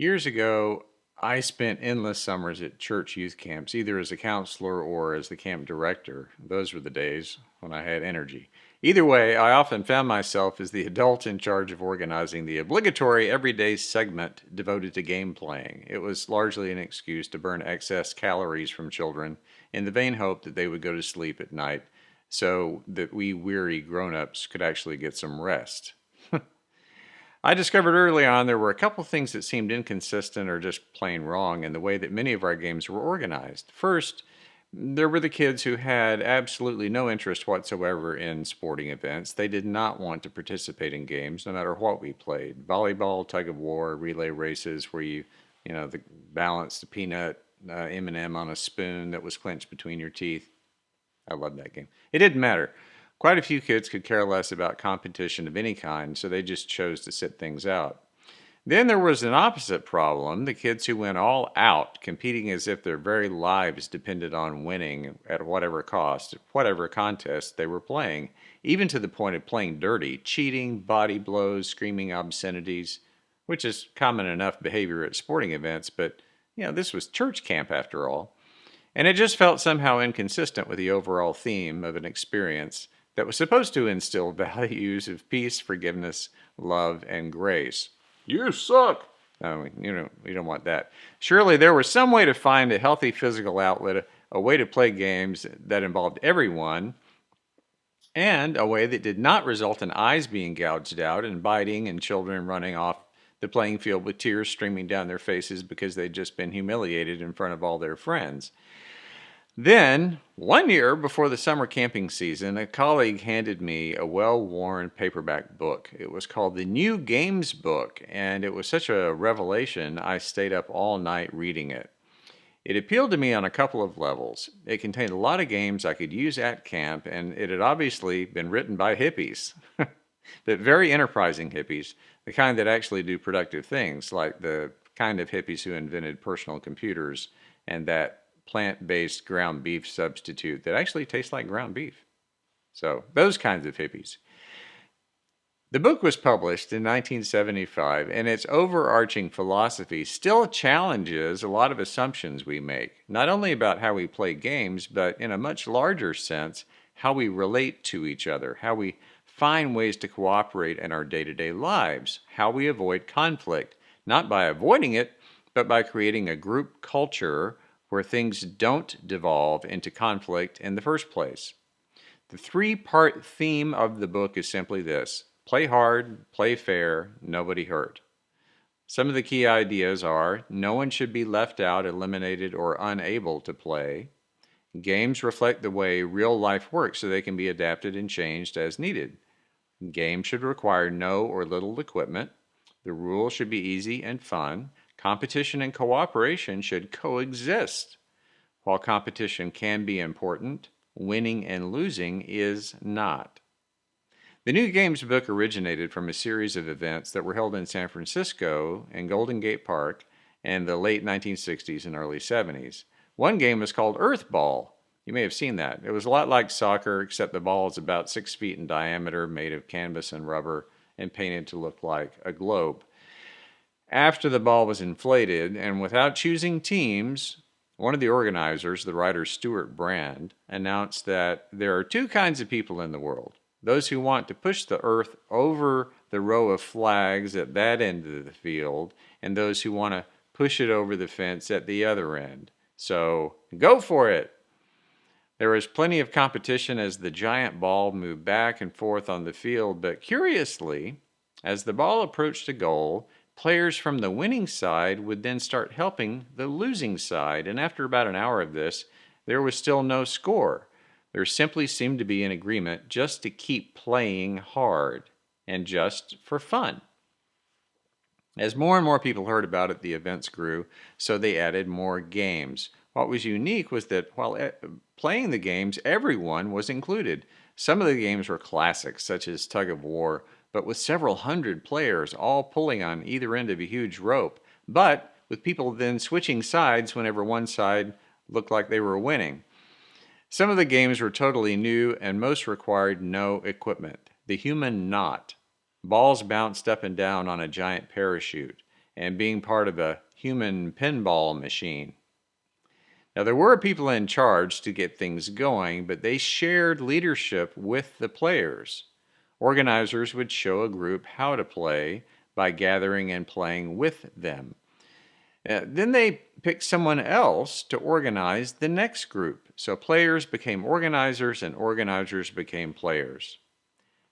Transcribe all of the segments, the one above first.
Years ago, I spent endless summers at church youth camps, either as a counselor or as the camp director. Those were the days when I had energy. Either way, I often found myself as the adult in charge of organizing the obligatory everyday segment devoted to game playing. It was largely an excuse to burn excess calories from children in the vain hope that they would go to sleep at night so that we weary grown ups could actually get some rest. I discovered early on there were a couple things that seemed inconsistent or just plain wrong in the way that many of our games were organized. First, there were the kids who had absolutely no interest whatsoever in sporting events. They did not want to participate in games, no matter what we played. Volleyball, tug of war, relay races, where you balanced a peanut M&M on a spoon that was clenched between your teeth. I loved that game. It didn't matter. Quite a few kids could care less about competition of any kind, so they just chose to sit things out. Then there was an opposite problem, the kids who went all out, competing as if their very lives depended on winning at whatever cost, whatever contest they were playing, even to the point of playing dirty, cheating, body blows, screaming obscenities, which is common enough behavior at sporting events, but this was church camp after all. And it just felt somehow inconsistent with the overall theme of an experience that was supposed to instill values of peace, forgiveness, love, and grace. You suck! No, we don't want that. Surely there was some way to find a healthy physical outlet, a way to play games that involved everyone, and a way that did not result in eyes being gouged out and biting and children running off the playing field with tears streaming down their faces because they'd just been humiliated in front of all their friends. Then, one year before the summer camping season, a colleague handed me a well-worn paperback book. It was called The New Games Book, and it was such a revelation I stayed up all night reading it. It appealed to me on a couple of levels. It contained a lot of games I could use at camp, and it had obviously been written by hippies, but very enterprising hippies, the kind that actually do productive things, like the kind of hippies who invented personal computers and that plant-based ground beef substitute that actually tastes like ground beef. So, those kinds of hippies. The book was published in 1975, and its overarching philosophy still challenges a lot of assumptions we make, not only about how we play games, but in a much larger sense, how we relate to each other, how we find ways to cooperate in our day-to-day lives, how we avoid conflict, not by avoiding it, but by creating a group culture where things don't devolve into conflict in the first place. The three-part theme of the book is simply this: play hard, play fair, nobody hurt. Some of the key ideas are: no one should be left out, eliminated, or unable to play. Games reflect the way real life works so they can be adapted and changed as needed. Games should require no or little equipment. The rules should be easy and fun. Competition and cooperation should coexist. While competition can be important, winning and losing is not. The New Games book originated from a series of events that were held in San Francisco and Golden Gate Park in the late 1960s and early 70s. One game was called Earth Ball. You may have seen that. It was a lot like soccer, except the ball is about 6 feet in diameter, made of canvas and rubber, and painted to look like a globe. After the ball was inflated, and without choosing teams, one of the organizers, the writer Stuart Brand, announced that there are two kinds of people in the world: those who want to push the earth over the row of flags at that end of the field, and those who want to push it over the fence at the other end. So, go for it! There was plenty of competition as the giant ball moved back and forth on the field, but curiously, as the ball approached the goal, players from the winning side would then start helping the losing side, and after about an hour of this, there was still no score. There simply seemed to be an agreement just to keep playing hard, and just for fun. As more and more people heard about it, the events grew, so they added more games. What was unique was that while playing the games, everyone was included. Some of the games were classics, such as tug of war, but with several hundred players all pulling on either end of a huge rope, but with people then switching sides whenever one side looked like they were winning. Some of the games were totally new, and most required no equipment. The human knot. Balls bounced up and down on a giant parachute. and being part of a human pinball machine. Now, there were people in charge to get things going, but they shared leadership with the players. Organizers would show a group how to play by gathering and playing with them. Then they picked someone else to organize the next group. So players became organizers and organizers became players.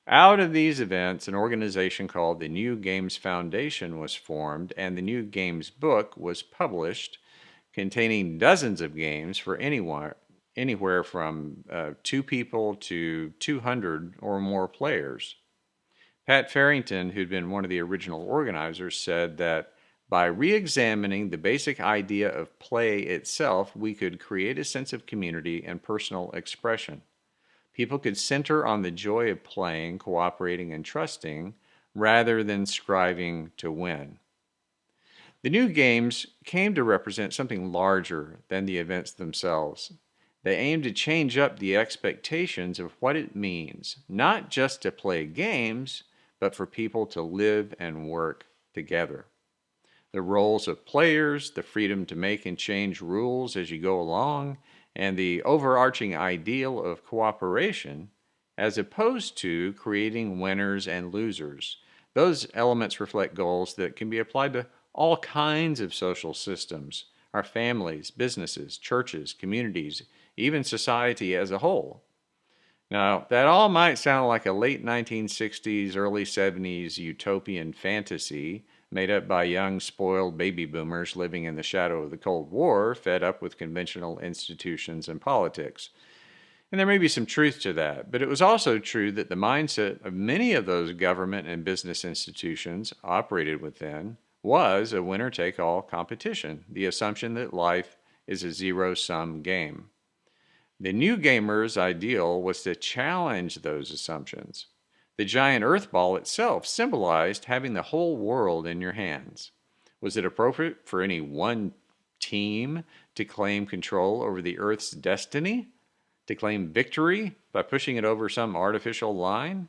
Out of these events, an organization called the New Games Foundation was formed, and the New Games book was published, containing dozens of games for anyone, anywhere from 2 people to 200 or more players. Pat Farrington, who'd been one of the original organizers, said that by re-examining the basic idea of play itself, we could create a sense of community and personal expression. People could center on the joy of playing, cooperating, and trusting, rather than striving to win. The new games came to represent something larger than the events themselves. They aimed to change up the expectations of what it means, not just to play games, but for people to live and work together. The roles of players, the freedom to make and change rules as you go along, and the overarching ideal of cooperation, as opposed to creating winners and losers. Those elements reflect goals that can be applied to all kinds of social systems, our families, businesses, churches, communities, even society as a whole. Now, that all might sound like a late 1960s, early 70s utopian fantasy made up by young, spoiled baby boomers living in the shadow of the Cold War, fed up with conventional institutions and politics. And there may be some truth to that, but it was also true that the mindset of many of those government and business institutions operated within was a winner-take-all competition, the assumption that life is a zero-sum game. The new gamer's ideal was to challenge those assumptions. The giant earth ball itself symbolized having the whole world in your hands. Was it appropriate for any one team to claim control over the earth's destiny? To claim victory by pushing it over some artificial line?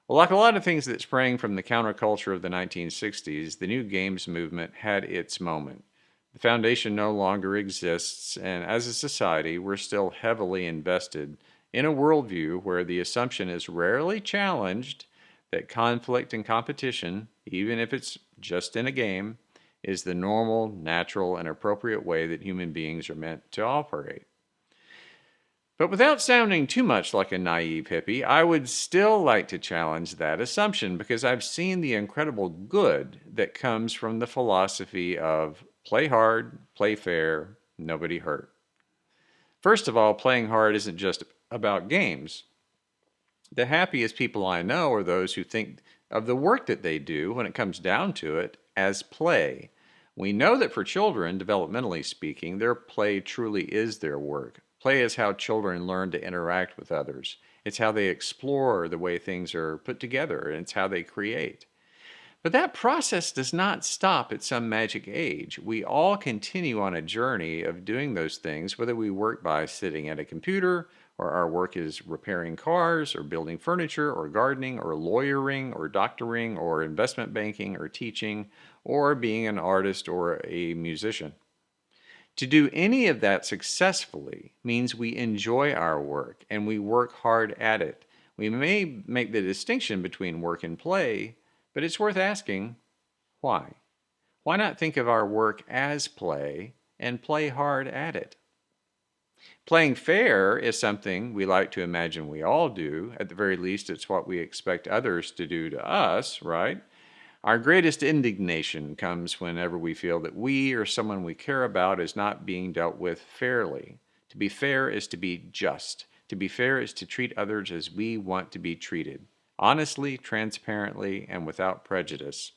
Well, like a lot of things that sprang from the counterculture of the 1960s, the New Games movement had its moment. The foundation no longer exists, and as a society, we're still heavily invested in a worldview where the assumption is rarely challenged that conflict and competition, even if it's just in a game, is the normal, natural, and appropriate way that human beings are meant to operate. But without sounding too much like a naive hippie, I would still like to challenge that assumption because I've seen the incredible good that comes from the philosophy of play hard, play fair, nobody hurt. First of all, playing hard isn't just about games. The happiest people I know are those who think of the work that they do, when it comes down to it, as play. We know that for children, developmentally speaking, their play truly is their work. Play is how children learn to interact with others. It's how they explore the way things are put together, and it's how they create. But that process does not stop at some magic age. We all continue on a journey of doing those things, whether we work by sitting at a computer, or our work is repairing cars, or building furniture, or gardening, or lawyering, or doctoring, or investment banking, or teaching, or being an artist or a musician. To do any of that successfully means we enjoy our work and we work hard at it. We may make the distinction between work and play, but it's worth asking, why? Why not think of our work as play and play hard at it? Playing fair is something we like to imagine we all do. At the very least, it's what we expect others to do to us, right? Our greatest indignation comes whenever we feel that we or someone we care about is not being dealt with fairly. To be fair is to be just. To be fair is to treat others as we want to be treated, honestly, transparently, and without prejudice.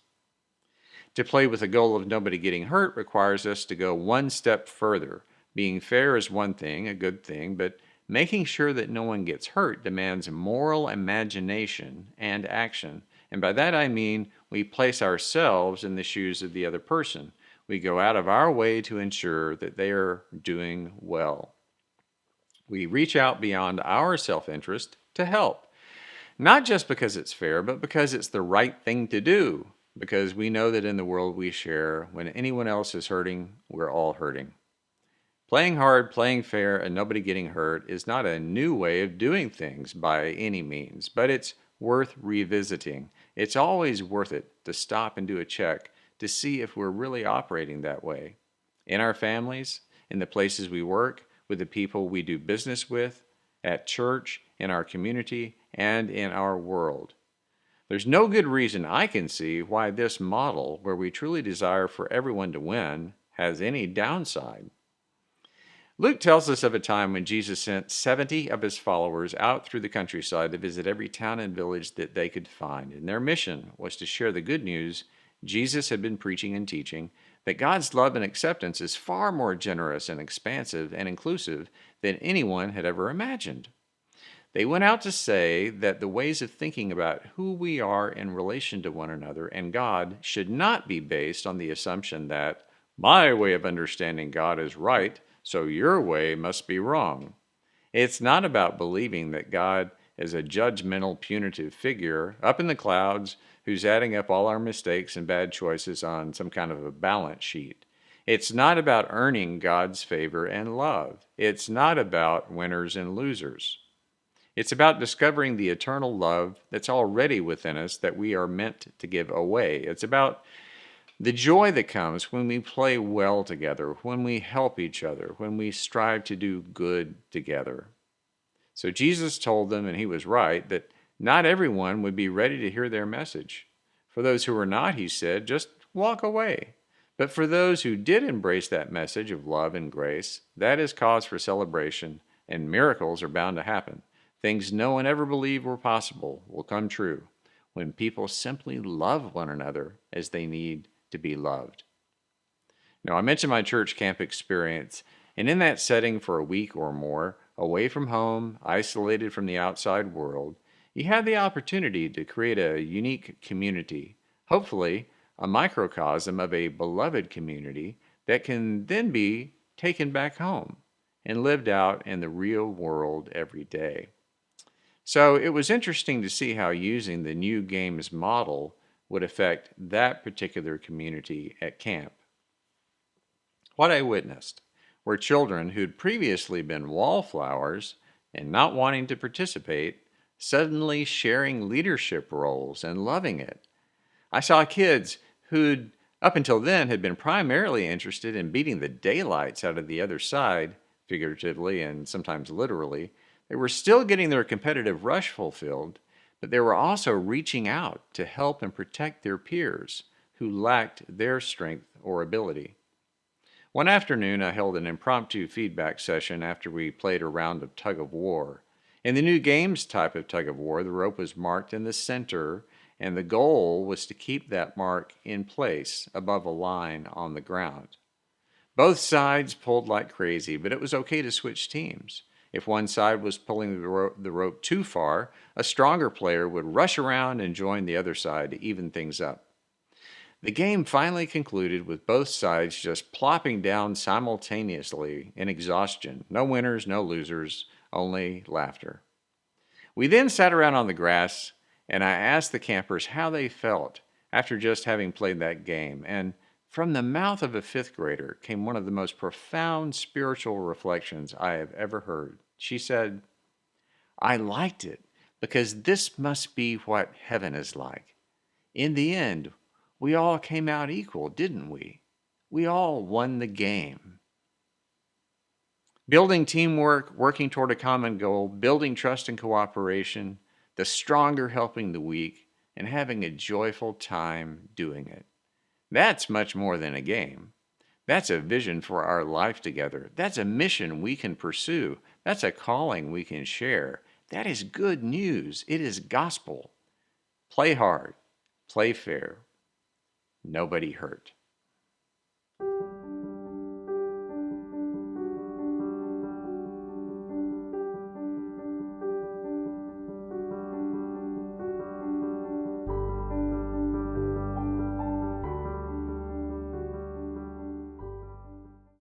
To play with the goal of nobody getting hurt requires us to go one step further. Being fair is one thing, a good thing, but making sure that no one gets hurt demands moral imagination and action. And by that I mean we place ourselves in the shoes of the other person. We go out of our way to ensure that they are doing well. We reach out beyond our self-interest to help. Not just because it's fair, but because it's the right thing to do. because we know that in the world we share, when anyone else is hurting, we're all hurting. Playing hard, playing fair, and nobody getting hurt is not a new way of doing things by any means, but it's worth revisiting. It's always worth it to stop and do a check to see if we're really operating that way. In our families, in the places we work, with the people we do business with, at church, in our community, and in our world. There's no good reason I can see why this model, where we truly desire for everyone to win, has any downside. Luke tells us of a time when Jesus sent 70 of his followers out through the countryside to visit every town and village that they could find. And their mission was to share the good news Jesus had been preaching and teaching, that God's love and acceptance is far more generous and expansive and inclusive than anyone had ever imagined. They went out to say that the ways of thinking about who we are in relation to one another and God should not be based on the assumption that my way of understanding God is right, so your way must be wrong. It's not about believing that God is a judgmental, punitive figure up in the clouds who's adding up all our mistakes and bad choices on some kind of a balance sheet. It's not about earning God's favor and love. It's not about winners and losers. It's about discovering the eternal love that's already within us that we are meant to give away. It's about the joy that comes when we play well together, when we help each other, when we strive to do good together. So Jesus told them, and he was right, that not everyone would be ready to hear their message. For those who were not, he said, just walk away. But for those who did embrace that message of love and grace, that is cause for celebration, and miracles are bound to happen. Things no one ever believed were possible will come true when people simply love one another as they need to be loved. Now, I mentioned my church camp experience, and in that setting for a week or more, away from home, isolated from the outside world, you have the opportunity to create a unique community, hopefully a microcosm of a beloved community that can then be taken back home and lived out in the real world every day. So it was interesting to see how using the new games model would affect that particular community at camp. What I witnessed were children who'd previously been wallflowers and not wanting to participate, suddenly sharing leadership roles and loving it. I saw kids who'd up until then had been primarily interested in beating the daylights out of the other side, figuratively and sometimes literally. They were still getting their competitive rush fulfilled, but they were also reaching out to help and protect their peers who lacked their strength or ability. One afternoon, I held an impromptu feedback session after we played a round of tug of war. In the new games type of tug of war, the rope was marked in the center, and the goal was to keep that mark in place above a line on the ground. Both sides pulled like crazy, but it was okay to switch teams. If one side was pulling the rope too far, a stronger player would rush around and join the other side to even things up. The game finally concluded with both sides just plopping down simultaneously in exhaustion. No winners, no losers, only laughter. We then sat around on the grass, and I asked the campers how they felt after just having played that game. And from the mouth of a fifth grader came one of the most profound spiritual reflections I have ever heard. She said, I liked it because this must be what heaven is like. In the end, we all came out equal, didn't we? We all won the game. Building teamwork, working toward a common goal, building trust and cooperation, the stronger helping the weak, and having a joyful time doing it. That's much more than a game. That's a vision for our life together. That's a mission we can pursue. That's a calling we can share. That is good news. It is gospel. Play hard. Play fair. Nobody hurt.